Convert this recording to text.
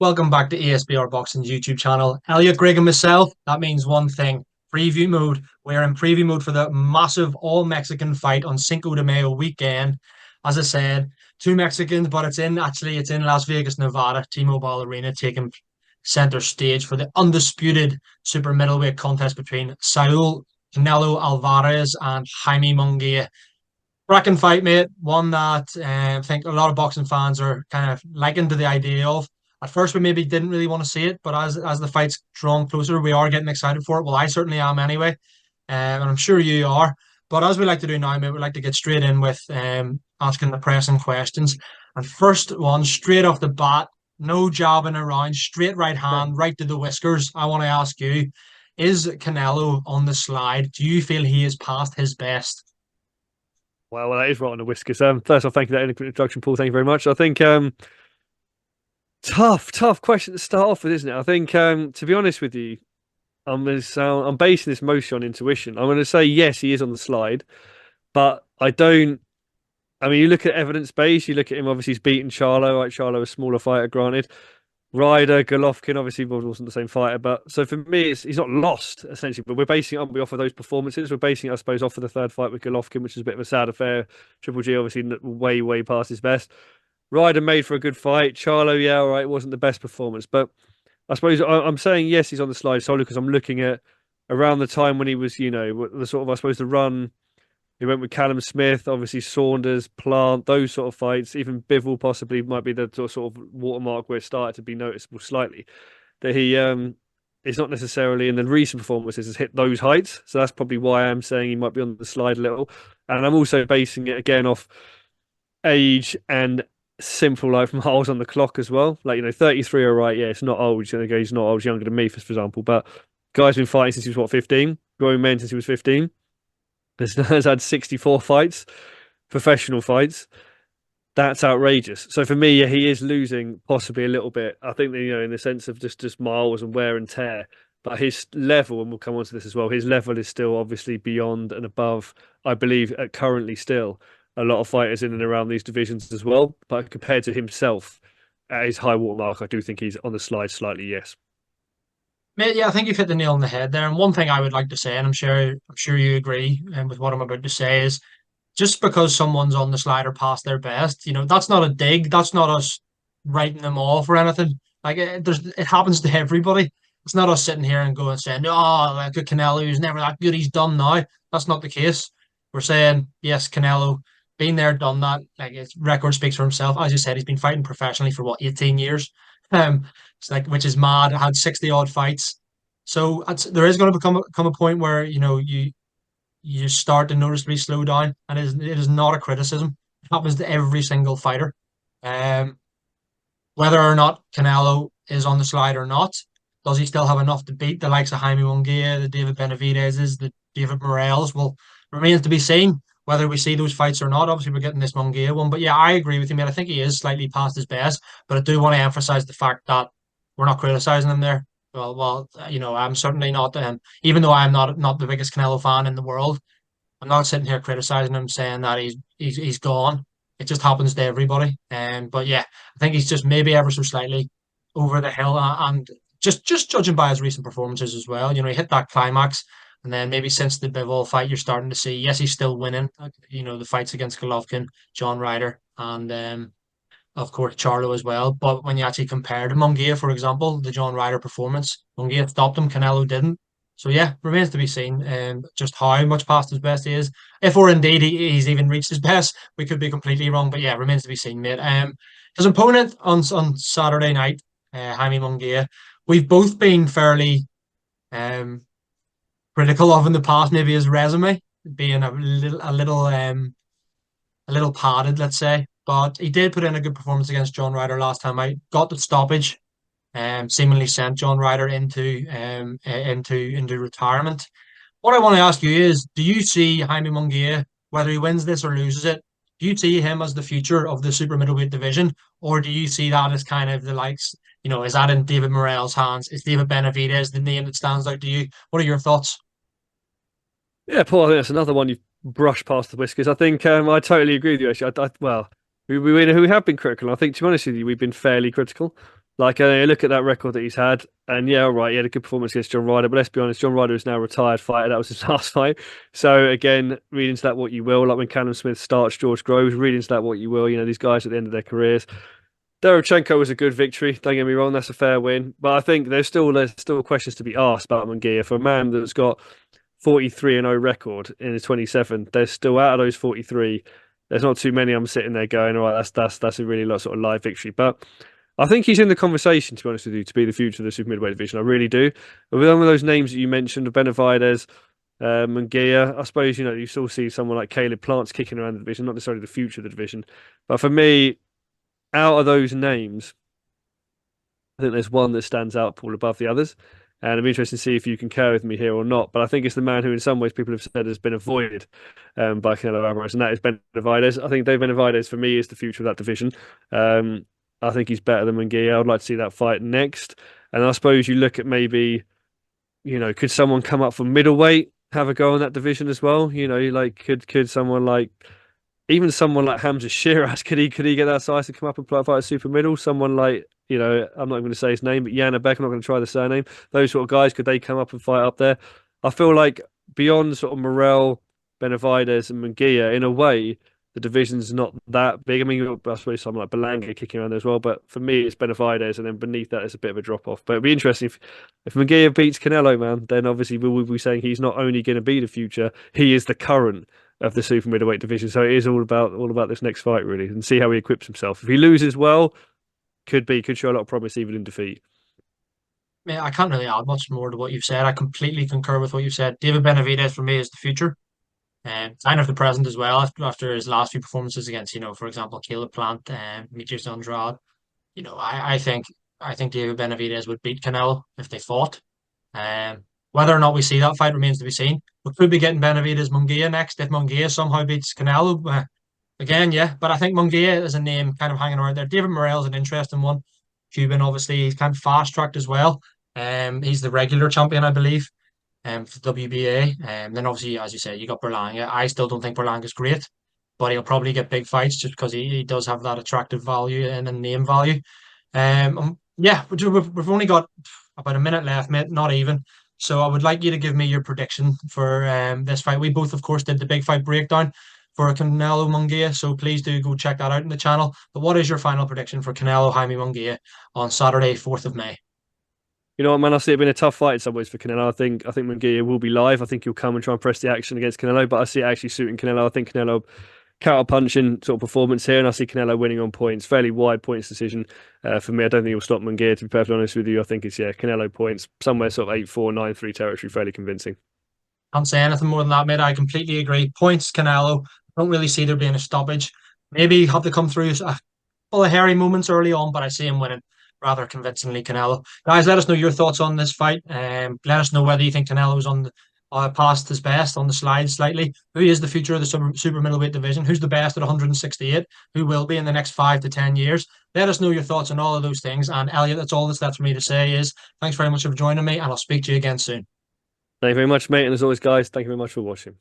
Welcome back to ASBR Boxing's YouTube channel. Elliot, Greg, and myself, that means one thing. Preview mode. We're in preview mode for the massive all-Mexican fight on Cinco de Mayo weekend. As I said, two Mexicans, but it's in Las Vegas, Nevada, T-Mobile Arena, taking center stage for the undisputed super middleweight contest between Saul Canelo Alvarez and Jaime Munguia. Cracking fight, mate. One that I think a lot of boxing fans are kind of liking to the idea of. At first, we maybe didn't really want to see it, but as the fight's drawn closer, we are getting excited for it. Well, I certainly am anyway, and I'm sure you are. But as we like to do now, mate, we like to get straight in with asking the pressing questions. And first one, straight off the bat, no jobbing around, straight right hand, right to the whiskers. I want to ask you, is Canelo on the slide? Do you feel he is past his best? Well, that is right on the whiskers. First off, thank you for that introduction, Paul. Thank you very much. I think tough question to start off with, isn't it? I think to be honest with you, I'm basing this mostly on intuition. I'm going to say yes, he is on the slide, but I don't. I mean, you look at evidence base. You look at him. Obviously, he's beaten Charlo. Right, Charlo, a smaller fighter, granted. Ryder, Golovkin, obviously wasn't the same fighter, but so for me, he's not lost essentially. But we're basing it on off of those performances. We're basing it, I suppose, off of the third fight with Golovkin, which is a bit of a sad affair. Triple G obviously way past his best. Ryder made for a good fight. Charlo, yeah, all right, it wasn't the best performance, but I suppose I'm saying yes, he's on the slide solely because I'm looking at around the time when he was, the sort of I suppose the run. He went with Callum Smith, obviously Saunders, Plant, those sort of fights. Even Bivol possibly might be the sort of watermark where it started to be noticeable slightly. That he is not necessarily in the recent performances has hit those heights. So that's probably why I'm saying he might be on the slide a little. And I'm also basing it again off age and simple life miles on the clock as well. Like, 33, all right, yeah, it's not old. He's not old, he's younger than me, for example. But guy's been fighting since he was, what, 15? Growing men since he was 15. Has had 64 fights, professional fights. That's outrageous. So for me, yeah, he is losing possibly a little bit. I think that, in the sense of just miles and wear and tear. But his level, and we'll come on to this as well, his level is still obviously beyond and above, I believe, currently still a lot of fighters in and around these divisions as well. But compared to himself at his high watermark, I do think he's on the slide slightly, yes. Mate, yeah, I think you've hit the nail on the head there. And one thing I would like to say, and I'm sure you agree with what I'm about to say, is just because someone's on the slider past their best, that's not a dig. That's not us writing them off or anything. Like it happens to everybody. It's not us sitting here and going saying, "Oh, like a Canelo who's never that good. He's done now." That's not the case. We're saying, yes, Canelo, been there, done that. Like his record speaks for himself. As you said, he's been fighting professionally for what, 18 years. It's like, which is mad. Had 60 odd fights. So there is going to come a point where you start to noticeably slow down, and it is not a criticism. It happens to every single fighter. Um, Whether or not Canelo is on the slide or not, does he still have enough to beat the likes of Jaime Munguia, the David Benavidez's, the David Morrell's? Well, remains to be seen whether we see those fights or not. Obviously, we're getting this Munguia one, but yeah, I agree with you, mate. I think he is slightly past his best, but I do want to emphasize the fact that we're not criticizing him there. I'm certainly not. Even though I'm not the biggest Canelo fan in the world, I'm not sitting here criticizing him, saying that he's gone. It just happens to everybody. But yeah, I think he's just maybe ever so slightly over the hill, and just judging by his recent performances as well. He hit that climax, and then maybe since the Bivol fight, you're starting to see, yes, he's still winning. The fights against Golovkin, John Ryder, and of course Charlo as well. But when you actually compare to Munguia, for example, the John Ryder performance, Munguia stopped him, Canelo didn't. So yeah, remains to be seen just how much past his best he is. If or indeed he's even reached his best, we could be completely wrong. But yeah, remains to be seen, mate. His opponent on Saturday night, Jaime Munguia, we've both been fairly um, critical of in the past. Maybe his resume being a little padded, let's say. But he did put in a good performance against John Ryder last time out. Got the stoppage, seemingly sent John Ryder into retirement. What I want to ask you is, do you see Jaime Munguia, whether he wins this or loses it, do you see him as the future of the super middleweight division, or do you see that as kind of the likes, is that in David Morrell's hands? Is David Benavidez the name that stands out to you? What are your thoughts? Yeah, Paul, I think that's another one you've brushed past the whiskers. I think I totally agree with you, actually. Well, we have been critical. I think, to be honest with you, we've been fairly critical. Like, look at that record that he's had, and yeah, all right, he had a good performance against John Ryder, but let's be honest, John Ryder is now a retired fighter. That was his last fight. So again, read into that what you will. Like when Callum Smith starts George Groves, read into that what you will. You know, these guys at the end of their careers. Derevchenko was a good victory. Don't get me wrong, that's a fair win. But I think there's still questions to be asked about Munguia. For a man that's got 43-0 record in his 27, there's still out of those 43. There's not too many. I'm sitting there going, all right, that's a really sort of live victory. But I think he's in the conversation, to be honest with you, to be the future of the super midweight division. I really do. But with some of those names that you mentioned, Benavidez, Munguia, I suppose you still see someone like Caleb Plant's kicking around the division, not necessarily the future of the division. But for me, out of those names, I think there's one that stands out, Paul, above the others. And I'm interested to see if you concur with me here or not. But I think it's the man who, in some ways, people have said has been avoided by Canelo Alvarez, and that is Benavidez. I think Dave Benavidez, for me, is the future of that division. I think he's better than Munguia. I'd like to see that fight next. And I suppose you look at maybe, could someone come up from middleweight, have a go in that division as well? Like could someone like even someone like Hamza Shiraz, could he get that size to come up and play fight at super middle? Someone like, I'm not going to say his name, but Yana Beck, I'm not going to try the surname. Those sort of guys, could they come up and fight up there? I feel like beyond sort of Morel, Benavidez, and Munguia, in a way, the division's not that big. I mean, I suppose someone like Belanga kicking around there as well, but for me, it's Benavidez, and then beneath that is a bit of a drop off. But it'd be interesting if Munguia beats Canelo, man, then obviously we'll be saying he's not only going to be the future, he is the current of the super middleweight division. So it is all about this next fight really, and see how he equips himself. If he loses well, could show a lot of promise even in defeat. Yeah, I can't really add much more to what you've said. I completely concur with what you've said. David Benavidez for me is the future, and kind of the present as well. After his last few performances against, for example, Caleb Plant and Demetrius Andrade, I think David Benavidez would beat Canelo if they fought. Whether or not we see that fight remains to be seen. We could be getting Benavidez Munguia next if Munguia somehow beats Canelo. Again, yeah, but I think Munguia is a name kind of hanging around there. David Morrell is an interesting one. Cuban, obviously, he's kind of fast tracked as well. He's the regular champion, I believe, for WBA. Then obviously, as you say, you got Berlanga. I still don't think Berlanga's great, but he'll probably get big fights just because he does have that attractive value and a name value. Yeah, we've only got about a minute left, mate, not even. So I would like you to give me your prediction for this fight. We both, of course, did the big fight breakdown for Canelo Munguia, so please do go check that out in the channel. But what is your final prediction for Canelo Jaime Munguia on Saturday, 4th of May? You know what, man? I see it being a tough fight in some ways for Canelo. I think Munguia will be live. I think he'll come and try and press the action against Canelo, but I see it actually suiting Canelo. I think Canelo counter punching sort of performance here, and I see Canelo winning on points, fairly wide points decision. For me, I don't think he'll stop Munguia, to be perfectly honest with you. I think it's Canelo points somewhere sort of 8-4, 9-3 territory, fairly convincing. Can't say anything more than that, mate. I completely agree. Points, Canelo. Don't really see there being a stoppage. Maybe have to come through a couple of hairy moments early on, but I see him winning rather convincingly, Canelo. Guys, let us know your thoughts on this fight. Let us know whether you think Canelo's on past his best on the slide slightly. Who is the future of the super middleweight division? Who's the best at 168? Who will be in the next 5 to 10 years? Let us know your thoughts on all of those things. And Elliot, that's all that's left for me to say is thanks very much for joining me, and I'll speak to you again soon. Thank you very much, mate. And as always, guys, thank you very much for watching.